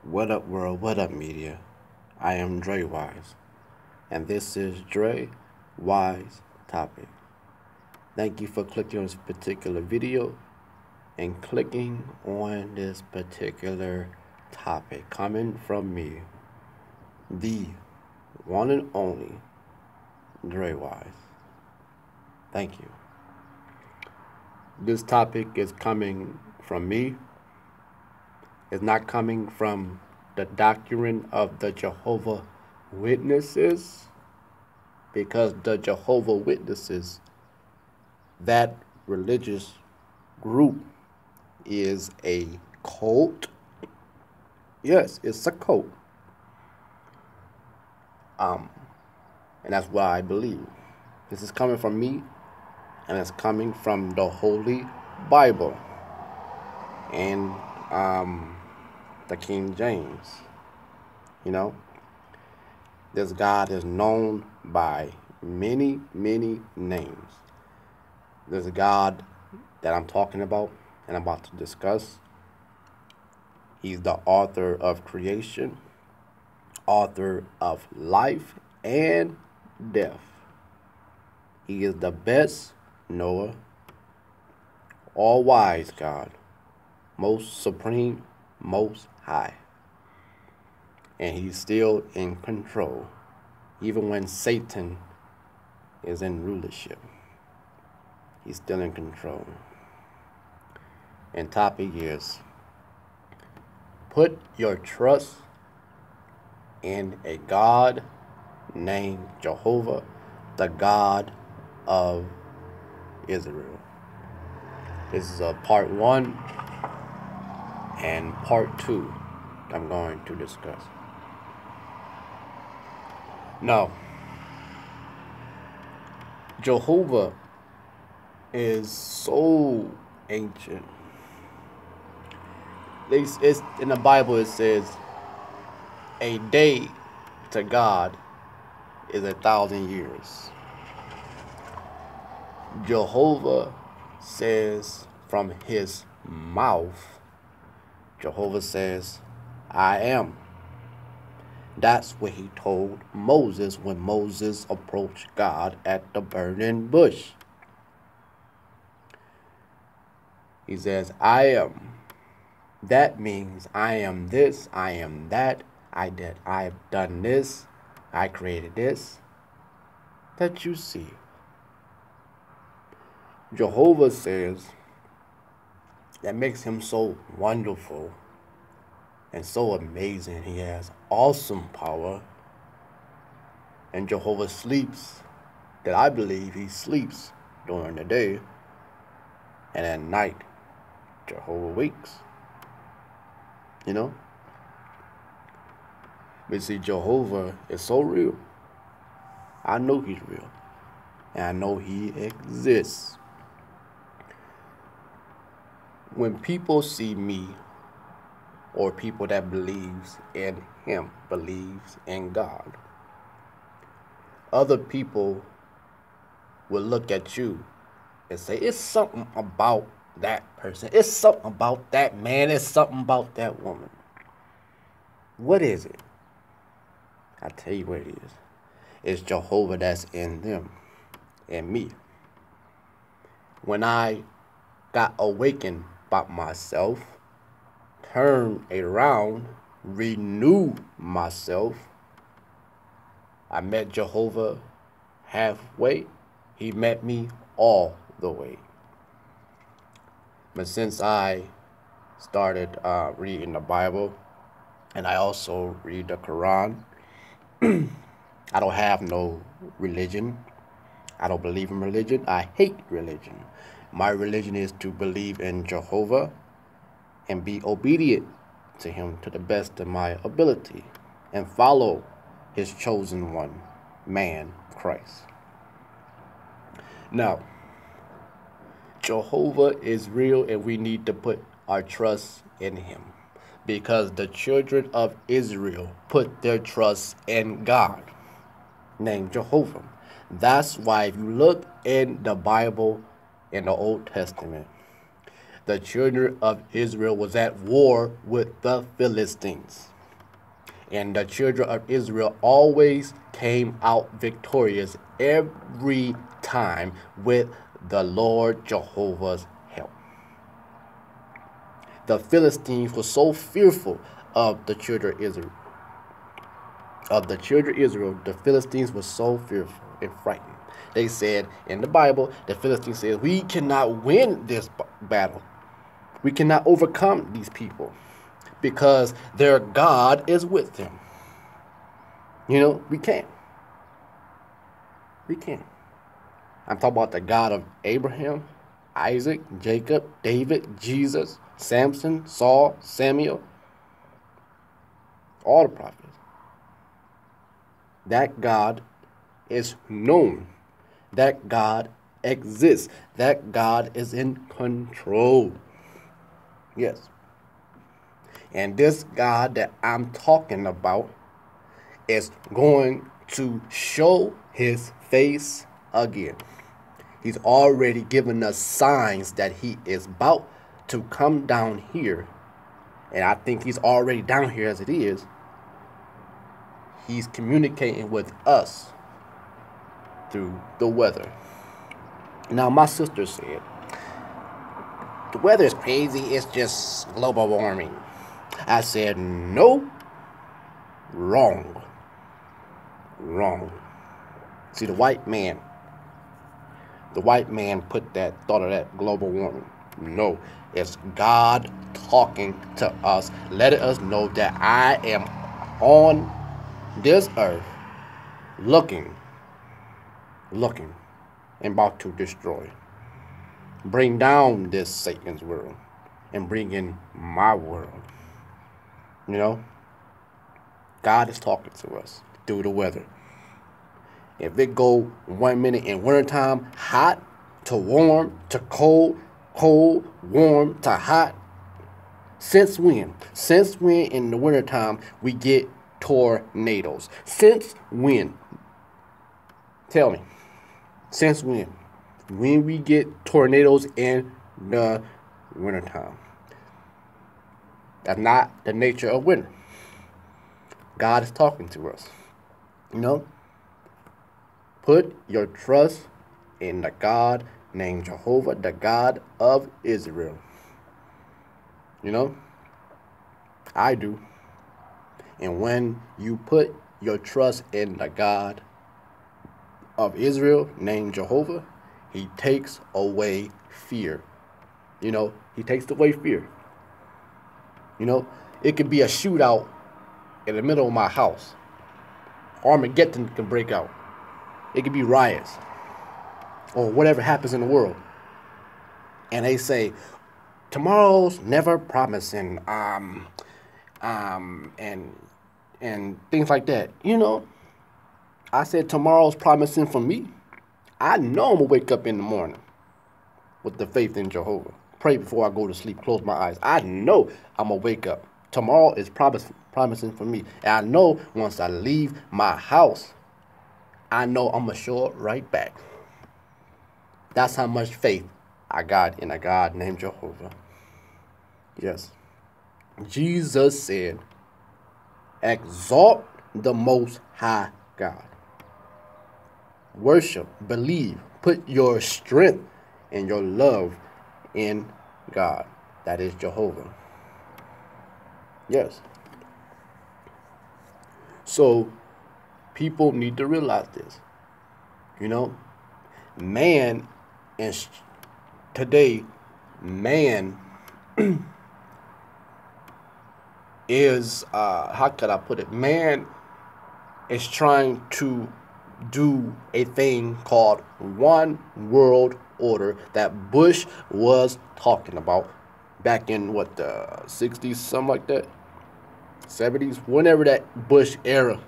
What up, world? What up, media? I am Drewize, and this is Drewize Topics. Thank you for clicking on this particular video and clicking on this particular topic coming from me, the one and only Drewize. Thank you. This topic is coming from me. It's not coming from the doctrine of the Jehovah Witnesses, because the Jehovah Witnesses, that religious group, is a cult. Yes, it's a cult. And that's what I believe. This is coming from me, and it's coming from the Holy Bible and the King James. You know, this God is known by many, many names. This God that I'm talking about and I'm about to discuss, He's the author of creation, author of life and death. He is the best knower, all-wise God, most supreme, most high. And He's still in control, even when Satan is in rulership. He's still in control. And topic is, put your trust in a God named Jehovah, the God of Israel. This is a part 1 and part 2 I'm going to discuss. Now, Jehovah is so ancient. It's, in the Bible it says, a day to God is 1,000 years. Jehovah says from His mouth, Jehovah says, I am. That's what He told Moses when Moses approached God at the burning bush. He says, I am. That means I am this, I am that, I've done this, I created this. That you see. Jehovah says, that makes Him so wonderful and so amazing. He has awesome power. And Jehovah sleeps, that I believe He sleeps during the day, and at night Jehovah wakes. You know? But see, Jehovah is so real. I know He's real. And I know He exists. When people see me, or people that believes in Him, believes in God, other people will look at you and say, it's something about that person. It's something about that man. It's something about that woman. What is it? I tell you what it is. It's Jehovah that's in them and me. When I got awakened by myself, turn around, renew myself, I met Jehovah halfway. He met me all the way. But since I started reading the Bible, and I also read the Quran, I don't have no religion. I don't believe in religion. I hate religion. My religion is to believe in Jehovah and be obedient to Him to the best of my ability and follow His chosen one, man, Christ. Now, Jehovah is real, and we need to put our trust in Him, because the children of Israel put their trust in God named Jehovah. That's why if you look in the Bible, in the Old Testament, the children of Israel was at war with the Philistines. And the children of Israel always came out victorious every time with the Lord Jehovah's help. The Philistines were so fearful of the children of Israel. The Philistines were so fearful and frightened. They said in the Bible, the Philistines said, we cannot win this battle. We cannot overcome these people because their God is with them. We can't. We can't. I'm talking about the God of Abraham, Isaac, Jacob, David, Jesus, Samson, Saul, Samuel, all the prophets. That God is known. That God exists. That God is in control. Yes. And this God that I'm talking about is going to show his face again. He's already given us signs that he is about to come down here. And I think he's already down here as it is. He's communicating with us through the weather. Now, my sister said, the weather is crazy, it's just global warming. I said, no, wrong. See, the white man thought of that global warming. No, it's God talking to us, letting us know that I am on this earth looking and about to destroy. Bring down this Satan's world and bring in my world. God is talking to us through the weather. If it go 1 minute in wintertime, hot to warm to cold, cold, warm to hot. Since when? Since when in the wintertime we get tornadoes? Since when? Tell me. Since when? When we get tornadoes in the wintertime. That's not the nature of winter. God is talking to us. Put your trust in the God named Jehovah, the God of Israel. I do. And when you put your trust in the God of Israel named Jehovah, he takes away fear. He takes away fear. It could be a shootout in the middle of my house. Armageddon can break out. It could be riots or whatever happens in the world. And they say, tomorrow's never promising, and things like that. I said tomorrow's promising for me. I know I'm going to wake up in the morning with the faith in Jehovah. Pray before I go to sleep, close my eyes. I know I'm going to wake up. Tomorrow is promising for me. And I know once I leave my house, I know I'm going to show up right back. That's how much faith I got in a God named Jehovah. Yes. Jesus said, exalt the Most High God. Worship, believe, put your strength and your love in God. That is Jehovah. Yes. So, people need to realize this. Man, and today, man is, how could I put it? Man is trying to do a thing called one world order that Bush was talking about back in the 60s, something like that, 70s, whenever that Bush era,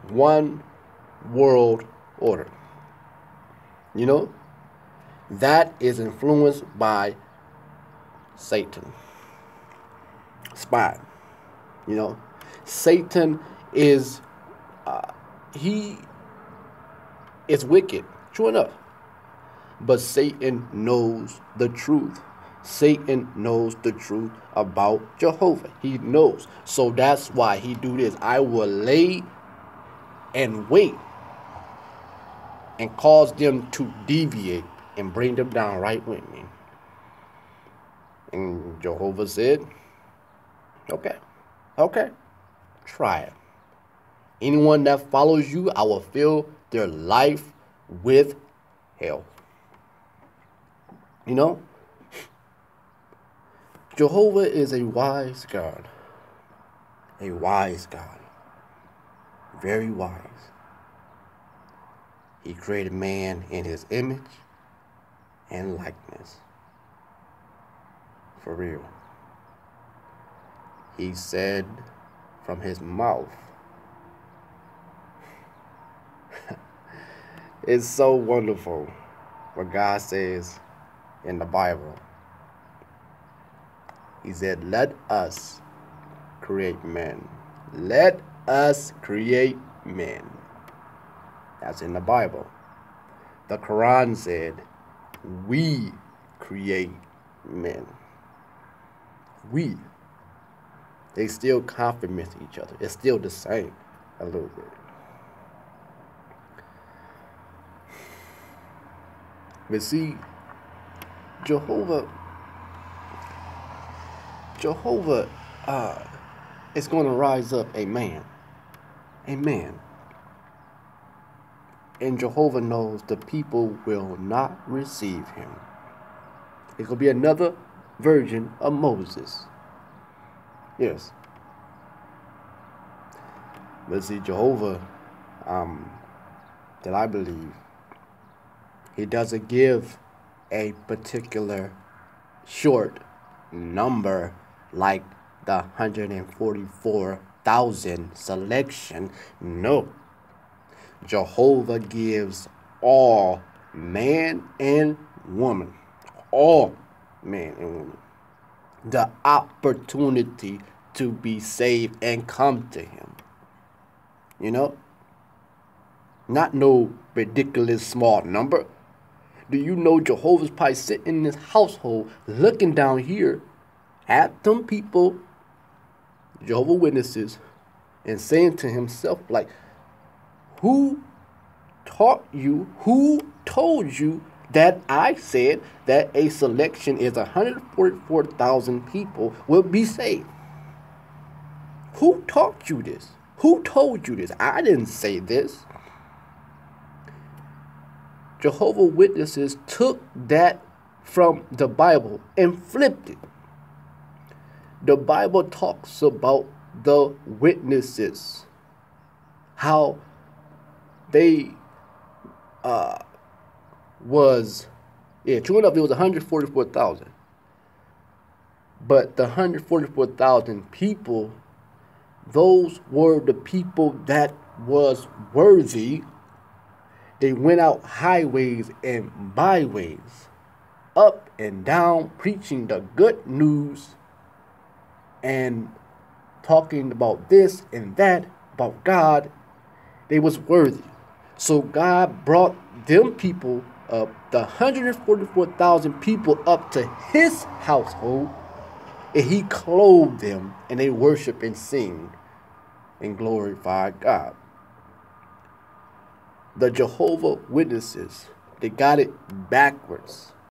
one world order. That is influenced by Satan. Spy. Satan is, he is wicked, true enough. But Satan knows the truth. Satan knows the truth about Jehovah. He knows. So that's why he do this. I will lay and wait and cause them to deviate and bring them down right with me. And Jehovah said, okay, try it. Anyone that follows you, I will fill their life with hell. You know, Jehovah is a wise God. A wise God. Very wise. He created man in his image and likeness. For real. He said from his mouth. It's so wonderful what God says in the Bible. He said, let us create men. Let us create men. That's in the Bible. The Quran said, we create men. We. They still compliment each other. It's still the same a little bit. But see, Jehovah is going to rise up a man. A man. And Jehovah knows the people will not receive him. It will be another version of Moses. Yes. But see, Jehovah, that I believe, he doesn't give a particular short number like the 144,000 selection. No. Jehovah gives all man and woman, all man and woman, the opportunity to be saved and come to him. You know? Not no ridiculous small number. Do you know Jehovah's probably sitting in his household looking down here at them people, Jehovah Witnesses, and saying to himself, like, who taught you, who told you that I said that a selection is 144,000 people will be saved? Who taught you this? Who told you this? I didn't say this. Jehovah Witnesses took that from the Bible and flipped it. The Bible talks about the witnesses, how they true enough, it was 144,000. But the 144,000 people, those were the people that was worthy. They went out highways and byways, up and down, preaching the good news and talking about this and that, about God. They was worthy. So God brought them people up, the 144,000 people, up to his household, and he clothed them, and they worship and sing and glorify God. The Jehovah Witnesses, they got it backwards.